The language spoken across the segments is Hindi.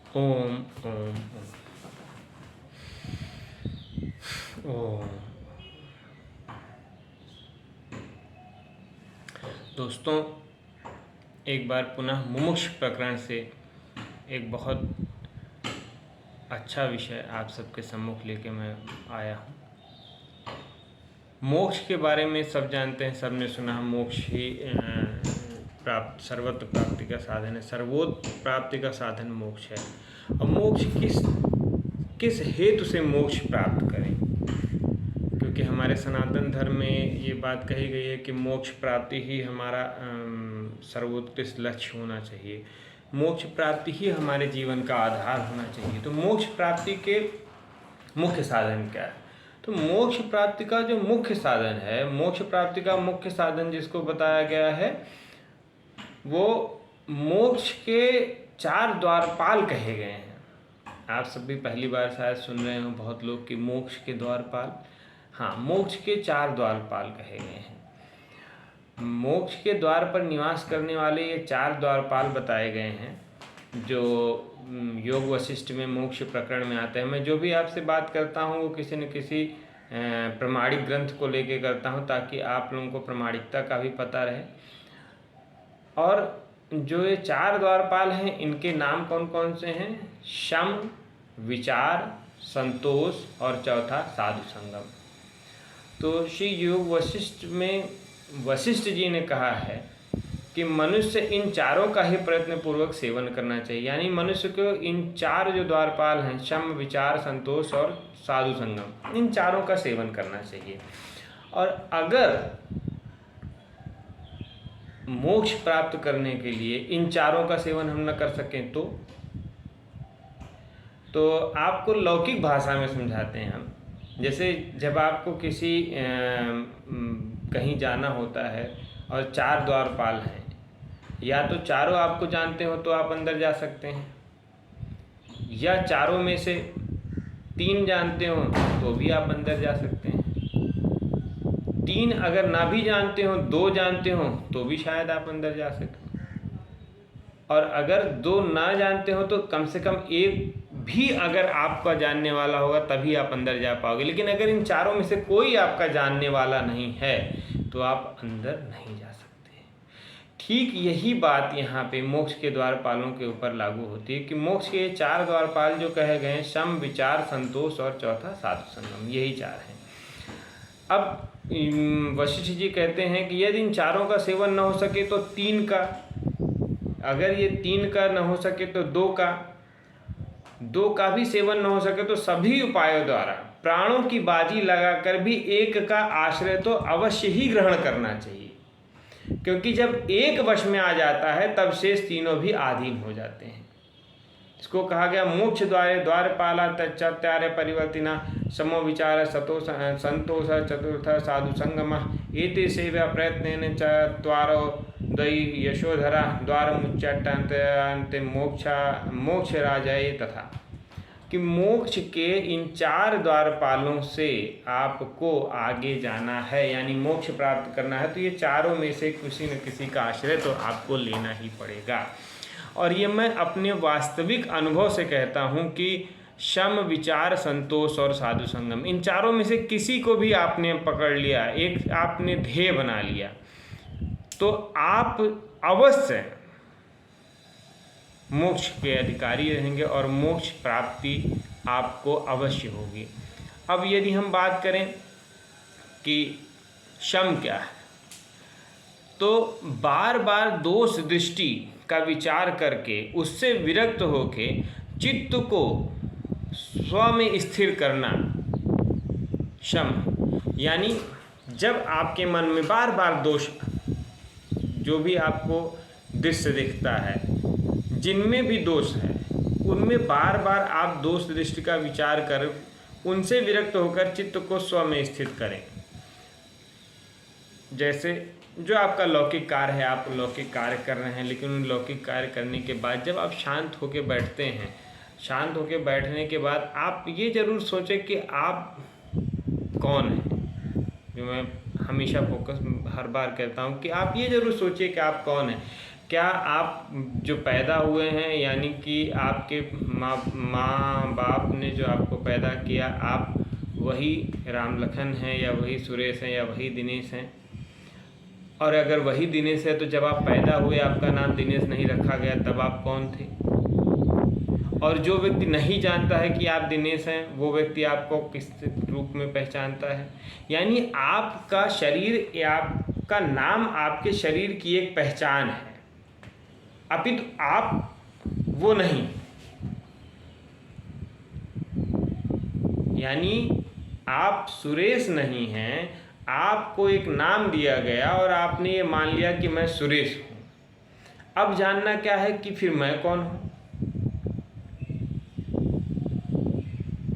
ओम ओम ओम। दोस्तों, एक बार पुनः मुमुक्ष प्रकरण से एक बहुत अच्छा विषय आप सबके सम्मुख लेके मैं आया हूँ। मोक्ष के बारे में सब जानते हैं, सब ने सुना। मोक्ष ही प्राप्त सर्वत्र प्राप्ति का साधन है, सर्वोत्त प्राप्ति का साधन मोक्ष है। और मोक्ष किस हेतु से मोक्ष प्राप्त करें, क्योंकि हमारे सनातन धर्म में ये बात कही गई है कि मोक्ष प्राप्ति ही हमारा सर्वोत्कृष्ट लक्ष्य होना चाहिए, मोक्ष प्राप्ति ही हमारे जीवन का आधार होना चाहिए। तो मोक्ष प्राप्ति के मुख्य साधन क्या है? तो मोक्ष प्राप्ति का जो मुख्य साधन है, मोक्ष प्राप्ति का मुख्य साधन जिसको बताया गया है वो मोक्ष के 4 द्वारपाल कहे गए हैं। आप सब भी पहली बार शायद सुन रहे हो बहुत लोग कि मोक्ष के द्वारपाल। हाँ, मोक्ष के 4 द्वारपाल कहे गए हैं। मोक्ष के द्वार पर निवास करने वाले ये 4 द्वारपाल बताए गए हैं, जो योग वशिष्ठ में मोक्ष प्रकरण में आते हैं। मैं जो भी आपसे बात करता हूँ वो किसी न किसी प्रमाणिक ग्रंथ को लेके करता हूँ, ताकि आप लोगों को प्रमाणिकता का भी पता रहे। और जो ये 4 द्वारपाल हैं, इनके नाम कौन कौन से हैं? शम, विचार, संतोष और चौथा साधु संगम। तो श्री योग वशिष्ठ में वशिष्ठ जी ने कहा है कि मनुष्य इन चारों का ही प्रयत्न पूर्वक सेवन करना चाहिए। यानी मनुष्य को इन 4 जो द्वारपाल हैं, शम, विचार, संतोष और साधु संगम, इन चारों का सेवन करना चाहिए। और अगर मोक्ष प्राप्त करने के लिए इन चारों का सेवन हम न कर सकें तो आपको लौकिक भाषा में समझाते हैं हम। जैसे जब आपको किसी कहीं जाना होता है और 4 द्वारपाल हैं, या तो चारों आपको जानते हो तो आप अंदर जा सकते हैं, या चारों में से 3 जानते हो तो भी आप अंदर जा सकते हैं। 3 अगर ना भी जानते हो, 2 जानते हो तो भी शायद आप अंदर जा सकें। और अगर 2 ना जानते हो तो कम से कम 1 भी अगर आपका जानने वाला होगा तभी आप अंदर जा पाओगे। लेकिन अगर इन चारों में से कोई आपका जानने वाला नहीं है तो आप अंदर नहीं जा सकते। ठीक यही बात यहाँ पे मोक्ष के द्वारपालों के ऊपर लागू होती है कि मोक्ष के 4 द्वारपाल जो कहे गए हैं, शम, विचार, संतोष और चौथा साधु संगम, यही 4 हैं। अब वशिष्ठ जी कहते हैं कि यदि इन चारों का सेवन न हो सके तो 3 का, अगर ये 3 का न हो सके तो 2 का भी सेवन न हो सके तो सभी उपायों द्वारा प्राणों की बाजी लगाकर भी 1 का आश्रय तो अवश्य ही ग्रहण करना चाहिए, क्योंकि जब 1 वश में आ जाता है तब शेष तीनों भी आधीन हो जाते हैं। इसको कहा गया मोक्ष द्वारे द्वारपाला तच्चार्य परिवर्तिना समो विचार सतो संतोष चतुर्थ साधु संगम एते सेवा प्रयत्न चत्वारो द्वयी यशोधरा द्वार मुच्चाट्य मोक्ष राजाए। तथा कि मोक्ष के इन 4 द्वारपालों से आपको आगे जाना है, यानी मोक्ष प्राप्त करना है, तो ये चारों में से किसी न किसी का आश्रय तो आपको लेना ही पड़ेगा। और ये मैं अपने वास्तविक अनुभव से कहता हूँ कि शम, विचार, संतोष और साधु संगम, इन चारों में से किसी को भी आपने पकड़ लिया, एक आपने ध्येय बना लिया, तो आप अवश्य मोक्ष के अधिकारी रहेंगे और मोक्ष प्राप्ति आपको अवश्य होगी। अब यदि हम बात करें कि शम क्या है, तो बार बार दोष दृष्टि का विचार करके उससे विरक्त होके चित्त को स्व में स्थिर करना शम। यानी जब आपके मन में बार बार दोष, जो भी आपको दृश्य दिखता है, जिनमें भी दोष है, उनमें बार बार आप दोष दृष्टि का विचार कर उनसे विरक्त होकर चित्त को स्व में स्थित करें। जैसे जो आपका लौकिक कार्य है, आप लौकिक कार्य कर रहे हैं, लेकिन उन लौकिक कार्य करने के बाद जब आप शांत होकर बैठते हैं, शांत होकर बैठने के बाद आप ये ज़रूर सोचें कि आप कौन हैं। जो मैं हमेशा फोकस हर बार कहता हूँ कि आप ये ज़रूर सोचिए कि आप कौन हैं। क्या आप जो पैदा हुए हैं, यानी कि आपके माँ बाप ने जो आपको पैदा किया, आप वही राम लखन हैं या वही सुरेश हैं या वही दिनेश हैं? और अगर वही दिनेश है तो जब आप पैदा हुए आपका नाम दिनेश नहीं रखा गया, तब आप कौन थे? और जो व्यक्ति नहीं जानता है कि आप दिनेश हैं, वो व्यक्ति आपको किस रूप में पहचानता है? यानी आपका शरीर या आपका नाम आपके शरीर की एक पहचान है, अपितु आप वो नहीं। यानी आप सुरेश नहीं हैं, आपको एक नाम दिया गया और आपने ये मान लिया कि मैं सुरेश हूँ। अब जानना क्या है कि फिर मैं कौन हूँ?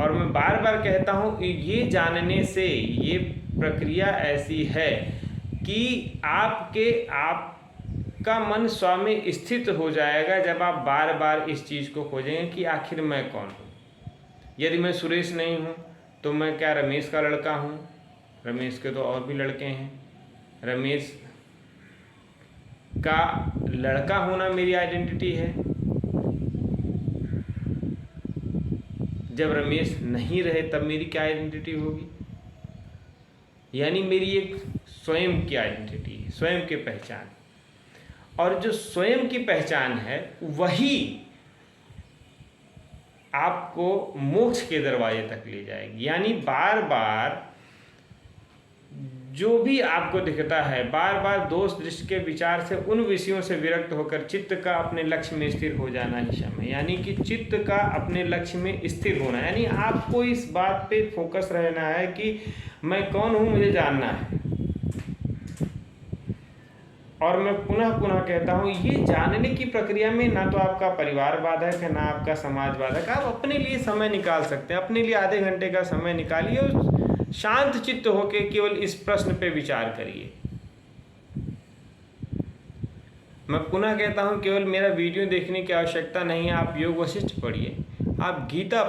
और मैं बार बार कहता हूँ, ये जानने से ये प्रक्रिया ऐसी है कि आपका मन स्व में स्थित हो जाएगा जब आप बार बार इस चीज़ को खोजेंगे कि आखिर मैं कौन हूँ। यदि मैं सुरेश नहीं हूँ तो मैं क्या रमेश का लड़का हूँ? रमेश के तो और भी लड़के हैं। रमेश का लड़का होना मेरी आइडेंटिटी है। जब रमेश नहीं रहे तब मेरी क्या आइडेंटिटी होगी? यानी मेरी एक स्वयं की आइडेंटिटी है, स्वयं की पहचान। और जो स्वयं की पहचान है वही आपको मोक्ष के दरवाजे तक ले जाएगी। यानी बार बार जो भी आपको दिखता है, बार बार दोष दृष्टि के विचार से उन विषयों से विरक्त होकर चित्त का अपने लक्ष्य में स्थिर हो जाना ही शम है। यानी कि चित्त का अपने लक्ष्य में स्थिर होना, यानी आपको इस बात पे फोकस रहना है कि मैं कौन हूँ, मुझे जानना है। और मैं पुनः पुनः कहता हूँ, ये जानने की प्रक्रिया में ना तो आपका परिवार बाधक है, ना आपका समाज बाधक। आप अपने लिए समय निकाल सकते हैं। अपने लिए आधे घंटे का समय निकालिए और शांत चित्त होकर केवल इस प्रश्न पे विचार करिए। मैं पुनः कहता हूँ, केवल मेरा वीडियो देखने की आवश्यकता नहीं है। आप योग वशिष्ठ पढ़िए, आप गीता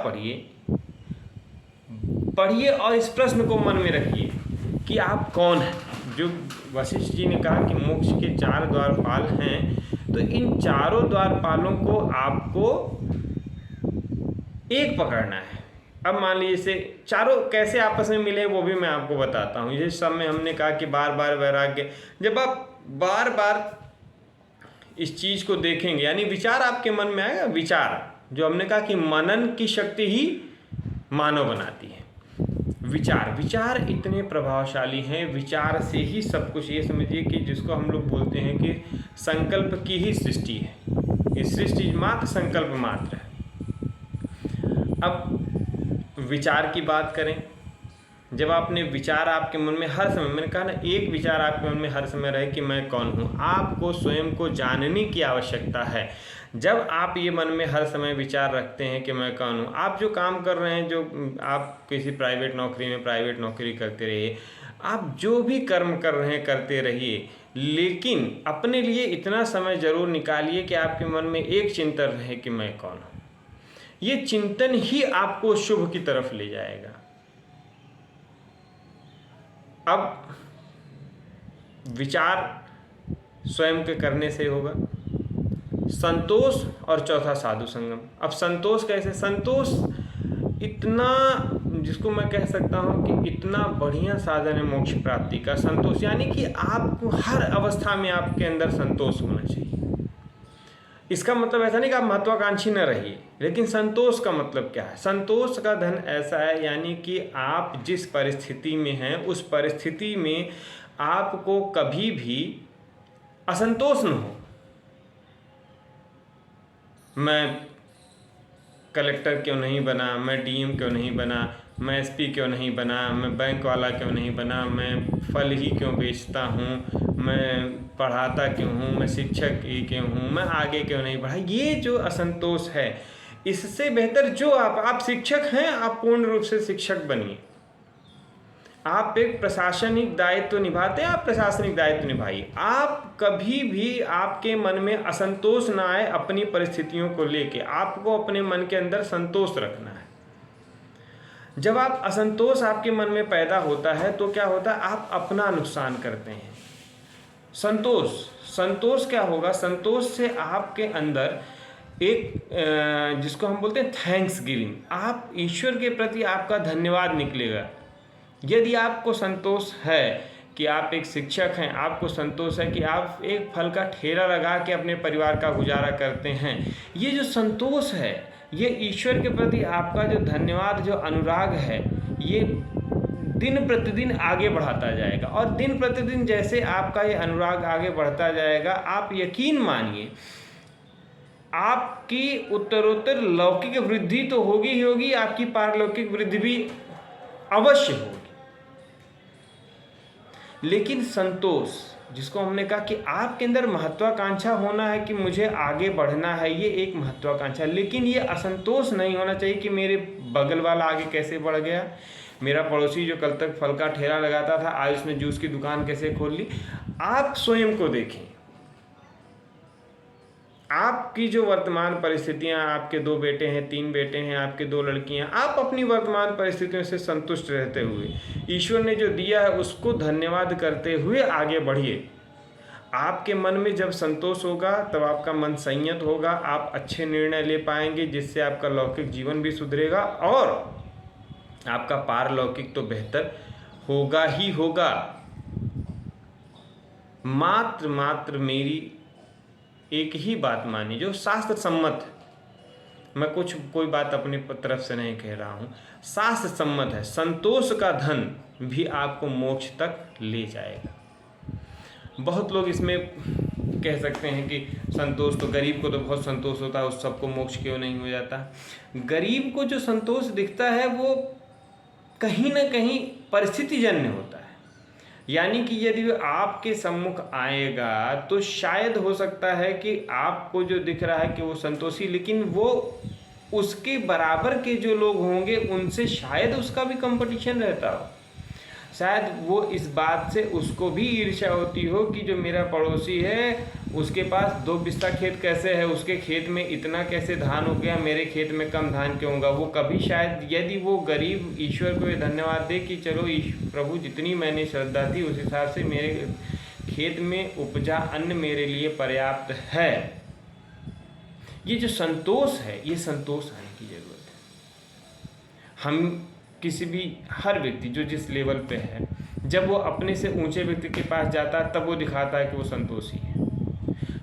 पढ़िए और इस प्रश्न को मन में रखिए कि आप कौन हैं। जो वशिष्ठ जी ने कहा कि मोक्ष के 4 द्वारपाल हैं, तो इन चारों द्वारपालों को आपको एक पकड़ना है। अब मान लीजिए से चारों कैसे आपस में मिले वो भी मैं आपको बताता हूँ। जिस सब में हमने कहा कि बार बार वैराग्य, जब आप बार बार इस चीज़ को देखेंगे, यानी विचार आपके मन में आएगा। विचार जो हमने कहा कि मनन की शक्ति ही मानव बनाती है। विचार इतने प्रभावशाली हैं, विचार से ही सब कुछ। ये समझिए कि जिसको हम लोग बोलते हैं कि संकल्प की ही सृष्टि है, ये सृष्टि मात्र संकल्प मात्र है। अब विचार की बात करें, जब आपने विचार आपके मन में हर समय, मैंने कहा ना, एक विचार आपके मन में हर समय रहे कि मैं कौन हूँ। आपको स्वयं को जानने की आवश्यकता है। जब आप ये मन में हर समय विचार रखते हैं कि मैं कौन हूँ, आप जो काम कर रहे हैं, जो आप किसी प्राइवेट नौकरी में प्राइवेट नौकरी करते रहिए, आप जो भी कर्म कर रहे हैं करते रहिए, लेकिन अपने लिए इतना समय जरूर निकालिए कि आपके मन में एक चिंतन रहे कि मैं कौन हूँ। ये चिंतन ही आपको शुभ की तरफ ले जाएगा। अब विचार स्वयं के करने से होगा। संतोष और चौथा साधु संगम। अब संतोष कैसे? संतोष इतना, जिसको मैं कह सकता हूँ कि इतना बढ़िया साधन है मोक्ष प्राप्ति का। संतोष यानी कि आपको हर अवस्था में आपके अंदर संतोष होना चाहिए। इसका मतलब ऐसा नहीं कि आप महत्वाकांक्षी न रहिए, लेकिन संतोष का मतलब क्या है? संतोष का धन ऐसा है, यानी कि आप जिस परिस्थिति में हैं उस परिस्थिति में आपको कभी भी असंतोष न हो। मैं कलेक्टर क्यों नहीं बना, मैं डीएम क्यों नहीं बना, मैं एसपी क्यों नहीं बना, मैं बैंक वाला क्यों नहीं बना, मैं फल ही क्यों बेचता हूँ, मैं पढ़ाता क्यों हूँ, मैं शिक्षक ही क्यों हूँ, मैं आगे क्यों नहीं बढ़ा। ये जो असंतोष है, इससे बेहतर जो आप शिक्षक हैं, आप पूर्ण रूप से शिक्षक बनिए। आप एक प्रशासनिक दायित्व निभाते हैं, आप प्रशासनिक दायित्व निभाइए। आप कभी भी आपके मन में असंतोष ना आए अपनी परिस्थितियों को लेके। आपको अपने मन के अंदर संतोष रखना है। जब आप असंतोष आपके मन में पैदा होता है तो क्या होता है? आप अपना नुकसान करते हैं। संतोष, संतोष क्या होगा? संतोष से आपके अंदर एक जिसको हम बोलते हैं थैंक्स गिविंग, आप ईश्वर के प्रति आपका धन्यवाद निकलेगा। यदि आपको संतोष है कि आप एक शिक्षक हैं, आपको संतोष है कि आप एक फल का ठेला लगा के अपने परिवार का गुजारा करते हैं, ये जो संतोष है, ये ईश्वर के प्रति आपका जो धन्यवाद, जो अनुराग है, ये दिन प्रतिदिन आगे बढ़ाता जाएगा। और दिन प्रतिदिन जैसे आपका ये अनुराग आगे बढ़ता जाएगा, आप यकीन मानिए आपकी उत्तरोत्तर लौकिक वृद्धि तो होगी ही होगी, आपकी पारलौकिक वृद्धि भी अवश्य होगी। लेकिन संतोष, जिसको हमने कहा कि आपके अंदर महत्वाकांक्षा होना है कि मुझे आगे बढ़ना है, ये एक महत्वाकांक्षा, लेकिन ये असंतोष नहीं होना चाहिए कि मेरे बगल वाला आगे कैसे बढ़ गया, मेरा पड़ोसी जो कल तक फल का ठेला लगाता था आज उसने जूस की दुकान कैसे खोल ली। आप स्वयं को देखें, आपकी जो वर्तमान परिस्थितियां, आपके 2 बेटे हैं, 3 बेटे हैं, आपके 2 लड़कियां, आप अपनी वर्तमान परिस्थितियों से संतुष्ट रहते हुए ईश्वर ने जो दिया है उसको धन्यवाद करते हुए आगे बढ़िए। आपके मन में जब संतोष होगा तब आपका मन संयत होगा, आप अच्छे निर्णय ले पाएंगे, जिससे आपका लौकिक जीवन भी सुधरेगा और आपका पारलौकिक तो बेहतर होगा ही होगा। मात्र मेरी एक ही बात मानी जो शास्त्र सम्मत है, मैं कोई बात अपनी तरफ से नहीं कह रहा हूँ, शास्त्र सम्मत है, संतोष का धन भी आपको मोक्ष तक ले जाएगा। बहुत लोग इसमें कह सकते हैं कि संतोष तो गरीब को तो बहुत संतोष होता है, उस सबको मोक्ष क्यों नहीं हो जाता। गरीब को जो संतोष दिखता है वो कहीं ना कहीं परिस्थितिजन्य होता है। यानी कि यदि वो आपके सम्मुख आएगा तो शायद हो सकता है कि आपको जो दिख रहा है कि वो संतोषी, लेकिन वो उसके बराबर के जो लोग होंगे उनसे शायद उसका भी कंपटीशन रहता हो। शायद वो इस बात से उसको भी ईर्ष्या होती हो कि जो मेरा पड़ोसी है उसके पास 2 बिस्ता खेत कैसे है, उसके खेत में इतना कैसे धान हो गया, मेरे खेत में कम धान क्यों होगा। वो कभी शायद, यदि वो गरीब ईश्वर को ये धन्यवाद दे कि चलो प्रभु जितनी मैंने श्रद्धा थी उस हिसाब से मेरे खेत में उपजा अन्न मेरे लिए पर्याप्त है। ये जो संतोष है, ये संतोष आने की जरूरत है। हम किसी भी, हर व्यक्ति जो जिस लेवल पे है, जब वो अपने से ऊंचे व्यक्ति के पास जाता है तब वो दिखाता है कि वो संतोषी है।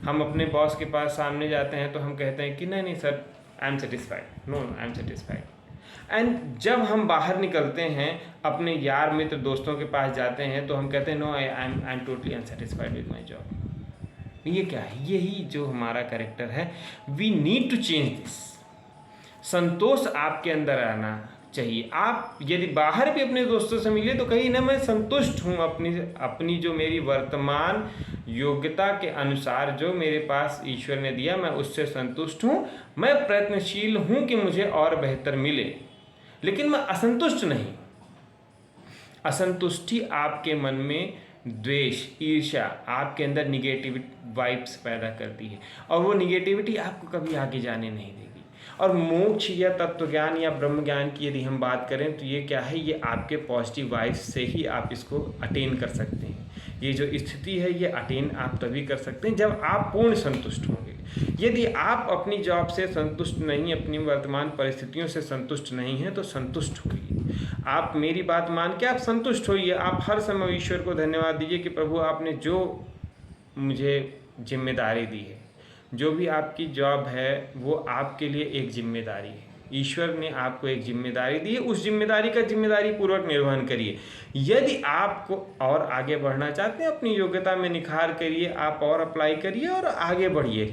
हम अपने बॉस के पास सामने जाते हैं तो हम कहते हैं कि नहीं sir I am satisfied, no I am satisfied. And जब हम बाहर निकलते हैं अपने यार मित्र दोस्तों के पास जाते हैं तो हम कहते हैं no I am totally unsatisfied with my job. ये क्या है? यही जो हमारा कैरेक्टर है, we need to change this. संतोष आपके अंदर आना चाहिए। आप यदि बाहर भी अपने दोस्तों से मिले तो कहीं ना मैं संतुष्ट हूँ अपनी जो मेरी वर्तमान योग्यता के अनुसार जो मेरे पास ईश्वर ने दिया, मैं उससे संतुष्ट हूँ। मैं प्रयत्नशील हूँ कि मुझे और बेहतर मिले, लेकिन मैं असंतुष्ट नहीं। असंतुष्टि आपके मन में द्वेष, ईर्ष्या, आपके अंदर निगेटिव वाइब्स पैदा करती है और वो निगेटिविटी आपको कभी आगे जाने नहीं देगी। और मोक्ष या तत्व ज्ञान या ब्रह्म ज्ञान की यदि हम बात करें तो ये क्या है? ये आपके पॉजिटिव वाइब्स से ही आप इसको अटेन कर सकते हैं। ये जो स्थिति है ये अटेन आप तभी कर सकते हैं जब आप पूर्ण संतुष्ट होंगे। यदि आप अपनी जॉब से संतुष्ट नहीं, अपनी वर्तमान परिस्थितियों से संतुष्ट नहीं हैं तो संतुष्ट होइए। आप मेरी बात मान के आप संतुष्ट होइए। आप हर समय ईश्वर को धन्यवाद दीजिए कि प्रभु आपने जो मुझे जिम्मेदारी दी है, जो भी आपकी जॉब है वो आपके लिए एक जिम्मेदारी है। ईश्वर ने आपको एक जिम्मेदारी दी है, उस जिम्मेदारी का जिम्मेदारी पूर्वक निर्वहन करिए। यदि आपको और आगे बढ़ना चाहते हैं, अपनी योग्यता में निखार करिए, आप और अप्लाई करिए और आगे बढ़िए।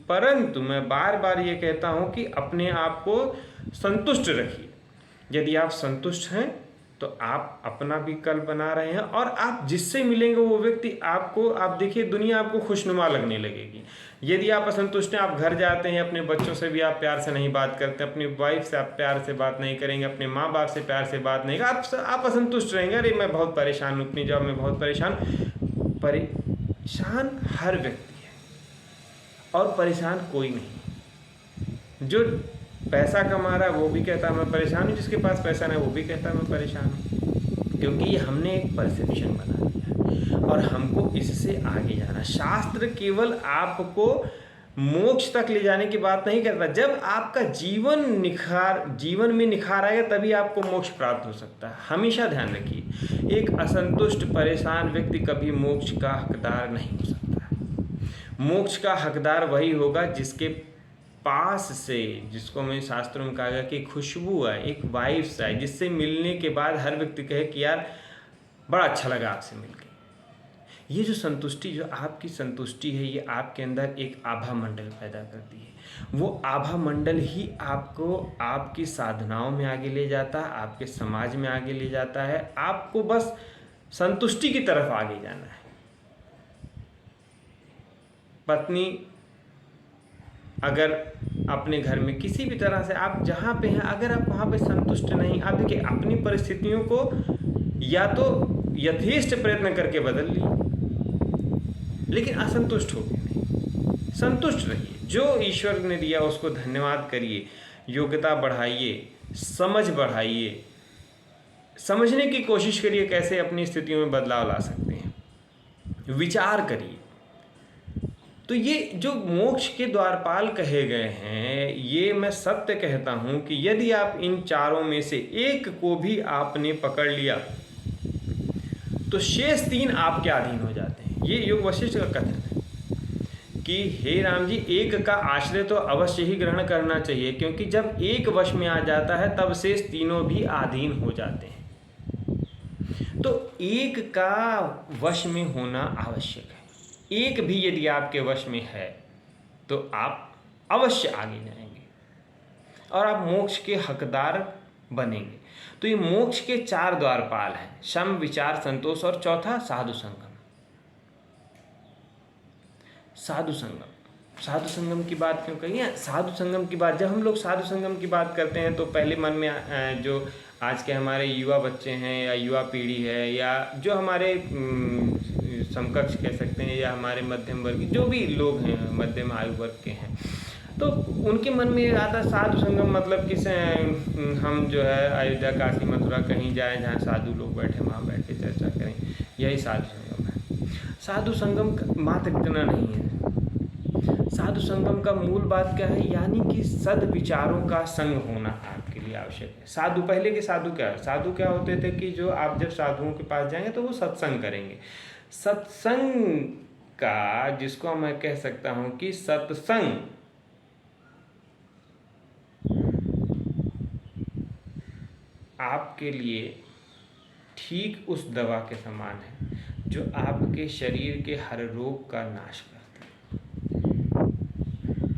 परंतु मैं बार बार ये कहता हूँ कि अपने आप को संतुष्ट रखिए। यदि आप संतुष्ट हैं तो आप अपना भी कल बना रहे हैं और आप जिससे मिलेंगे वो व्यक्ति आपको, आप देखिए दुनिया आपको खुशनुमा लगने लगेगी। यदि आप असंतुष्ट हैं, आप घर जाते हैं, अपने बच्चों से भी आप प्यार से नहीं बात करते, अपनी वाइफ से आप प्यार से बात नहीं करेंगे, अपने माँ बाप से प्यार से बात नहीं करेंगे, आप असंतुष्ट रहेंगे। अरे मैं बहुत परेशान हूँ, अपनी जॉब में बहुत परेशान हर व्यक्ति है और परेशान कोई नहीं। जो पैसा कमा रहा है वो भी कहता है मैं परेशान हूँ, जिसके पास पैसा नहीं वो भी कहता है मैं परेशान हूँ, क्योंकि ये हमने एक परसेप्शन बना दिया है। और हमको इससे आगे जाना। शास्त्र केवल आपको मोक्ष तक ले जाने की बात नहीं करता। जब आपका जीवन में निखार आएगा तभी आपको मोक्ष प्राप्त हो सकता है। हमेशा ध्यान रखिए, एक असंतुष्ट परेशान व्यक्ति कभी मोक्ष का हकदार नहीं हो सकता। मोक्ष का हकदार वही होगा जिसके पास से, जिसको मैं शास्त्रों में कहा गया कि खुशबू आए, एक वाइब्स आए, जिससे मिलने के बाद हर व्यक्ति कहे कि यार बड़ा अच्छा लगा आपसे मिलकर। ये जो संतुष्टि, जो आपकी संतुष्टि है, ये आपके अंदर एक आभा मंडल पैदा करती है। वो आभा मंडल ही आपको आपकी साधनाओं में आगे ले जाता है, आपके समाज में आगे ले जाता है। आपको बस संतुष्टि की तरफ आगे जाना है। पत्नी अगर अपने घर में किसी भी तरह से, आप जहाँ पे हैं, अगर आप वहाँ पे संतुष्ट नहीं, आप देखिए अपनी परिस्थितियों को या तो यथेष्ट प्रयत्न करके बदल लीजिए, लेकिन असंतुष्ट होकर नहीं, संतुष्ट रहिए। जो ईश्वर ने दिया उसको धन्यवाद करिए, योग्यता बढ़ाइए, समझ बढ़ाइए, समझने की कोशिश करिए कैसे अपनी स्थितियों में बदलाव ला सकते हैं, विचार करिए। तो ये जो मोक्ष के द्वारपाल कहे गए हैं, ये मैं सत्य कहता हूँ कि यदि आप इन चारों में से एक को भी आपने पकड़ लिया तो शेष 3 आपके अधीन हो जाते हैं। ये योग वशिष्ठ का कथन है कि हे राम जी, एक का आश्रय तो अवश्य ही ग्रहण करना चाहिए, क्योंकि जब एक वश में आ जाता है तब शेष तीनों भी अधीन हो जाते हैं। तो एक का वश में होना आवश्यक है। एक भी यदि आपके वश में है तो आप अवश्य आगे जाएंगे और आप मोक्ष के हकदार बनेंगे। तो ये मोक्ष के 4 द्वारपाल हैं, शम, विचार, संतोष और चौथा साधु संगम। साधु संगम की बात क्यों कही है? साधु संगम की बात, जब हम लोग साधु संगम की बात करते हैं तो पहले मन में जो आज के हमारे युवा बच्चे हैं या युवा पीढ़ी है या जो हमारे समकक्ष कह सकते हैं या हमारे मध्यम वर्ग, जो भी लोग हैं मध्यम आयु वर्ग के हैं, तो उनके मन में आता साधु संगम मतलब कि हम जो है अयोध्या, काशी, मथुरा कहीं जाएं जहाँ साधु लोग बैठे, वहाँ बैठ के चर्चा करें, यही साधु संगम है। साधु संगम मात्र इतना नहीं है। साधु संगम का मूल बात क्या है? यानी कि सद्विचारों का संग होना आपके लिए आवश्यक है। साधु, पहले के साधु क्या होते थे कि जो आप जब साधुओं के पास जाएंगे तो वो सत्संग करेंगे। सत्संग का, जिसको मैं कह सकता हूं कि सत्संग आपके लिए ठीक उस दवा के समान है जो आपके शरीर के हर रोग का नाश करता है।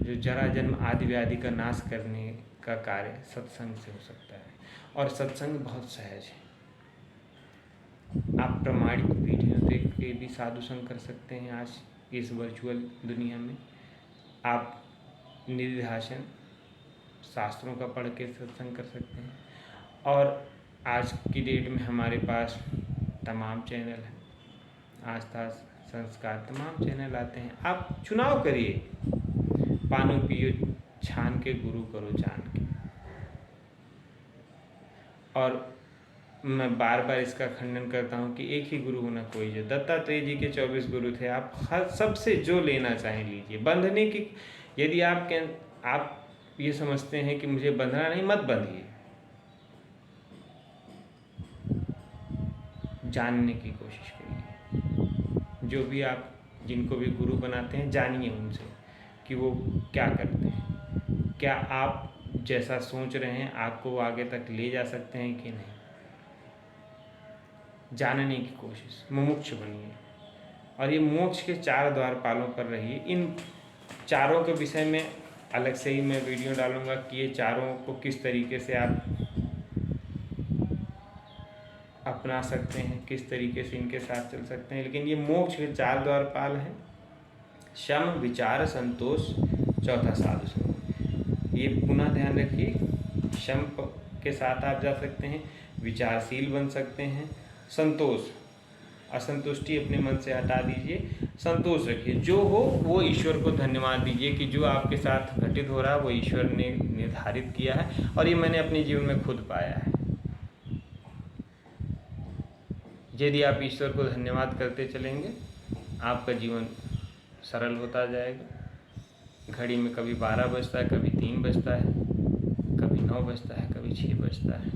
जो जरा जन्म आदि व्याधि का नाश करने का कार्य सत्संग से हो सकता है, और सत्संग बहुत सहज है। आप प्रमाणिक वीडियो देख के भी साधु संग कर सकते हैं। आज इस वर्चुअल दुनिया में आप निधिध्यासन शास्त्रों का पढ़ के सत्संग कर सकते हैं, और आज की डेट में हमारे पास तमाम चैनल हैं, आस्था, संस्कार, तमाम चैनल आते हैं। आप चुनाव करिए, पानो पियो छान के, गुरु करो जान के। और मैं बार बार इसका खंडन करता हूँ कि एक ही गुरु होना कोई जो, दत्तात्रेय जी के 24 गुरु थे। आप हर सबसे जो लेना चाहें लीजिए। बंधने की, यदि आप ये समझते हैं कि मुझे बंधना नहीं, मत बंधिए। जानने की कोशिश करिए। जो भी आप जिनको भी गुरु बनाते हैं, जानिए उनसे कि वो क्या करते हैं। क्या आप जैसा सोच रहे हैं आपको वो आगे तक ले जा सकते हैं कि नहीं। जानने की कोशिश, मुमुक्ष बनिए। और ये मोक्ष के 4 द्वारपालों पर रहिए। इन चारों के विषय में अलग से ही मैं वीडियो डालूंगा कि ये चारों को किस तरीके से आप अपना सकते हैं, किस तरीके से इनके साथ चल सकते हैं। लेकिन ये मोक्ष के 4 द्वारपाल हैं, शम, विचार, संतोष, चौथा साधु संग। ये पुनः ध्यान रखिए, शम के साथ आप जा सकते हैं, विचारशील बन सकते हैं, संतोष, असंतुष्टि अपने मन से हटा दीजिए, संतोष रखिए। जो हो वो ईश्वर को धन्यवाद दीजिए कि जो आपके साथ घटित हो रहा है वो ईश्वर ने निर्धारित किया है, और ये मैंने अपने जीवन में खुद पाया है। यदि आप ईश्वर को धन्यवाद करते चलेंगे, आपका जीवन सरल होता जाएगा। घड़ी में कभी 12 बजता है, कभी 3 बजता है, कभी 9 बजता है, कभी 6 बजता है।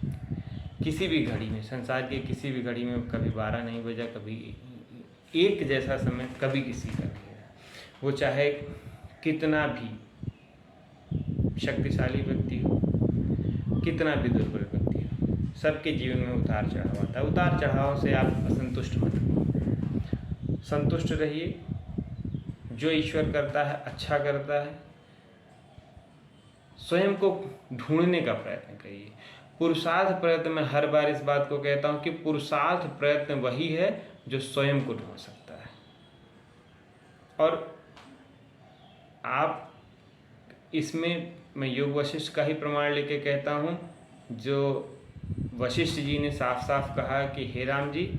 किसी भी घड़ी में, संसार की किसी भी घड़ी में कभी 12 नहीं बजा, कभी एक जैसा समय कभी किसी का नहीं है। वो चाहे कितना भी शक्तिशाली व्यक्ति हो, कितना भी दुर्बल व्यक्ति हो, सबके जीवन में उतार चढ़ाव आता है। उतार चढ़ाव से आप असंतुष्ट मत हो, संतुष्ट रहिए। जो ईश्वर करता है अच्छा करता है। स्वयं को ढूंढने का प्रयत्न करिए। पुरुषार्थ प्रयत्न, मैं हर बार इस बात को कहता हूँ कि पुरुषार्थ प्रयत्न वही है जो स्वयं को ढूंढ सकता है। और आप इसमें, मैं योग वशिष्ठ का ही प्रमाण लेके कहता हूँ, जो वशिष्ठ जी ने साफ साफ कहा कि हे राम जी,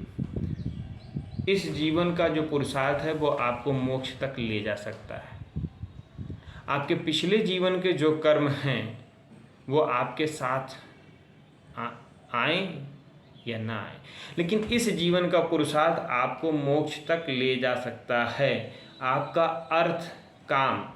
इस जीवन का जो पुरुषार्थ है वो आपको मोक्ष तक ले जा सकता है। आपके पिछले जीवन के जो कर्म हैं वो आपके साथ आए या ना आए, लेकिन इस जीवन का पुरुषार्थ आपको मोक्ष तक ले जा सकता है। आपका अर्थ काम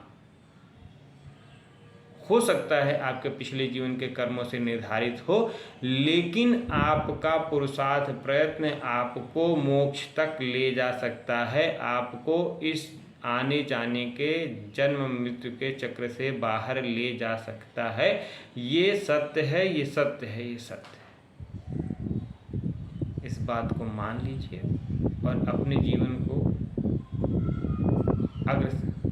हो सकता है आपके पिछले जीवन के कर्मों से निर्धारित हो, लेकिन आपका पुरुषार्थ प्रयत्न आपको मोक्ष तक ले जा सकता है। आपको इस आने जाने के जन्म मृत्यु के चक्र से बाहर ले जा सकता है। ये सत्य है, ये सत्य है, ये सत्य है। इस बात को मान लीजिए और अपने जीवन को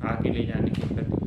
आगे ले जाने के प्रति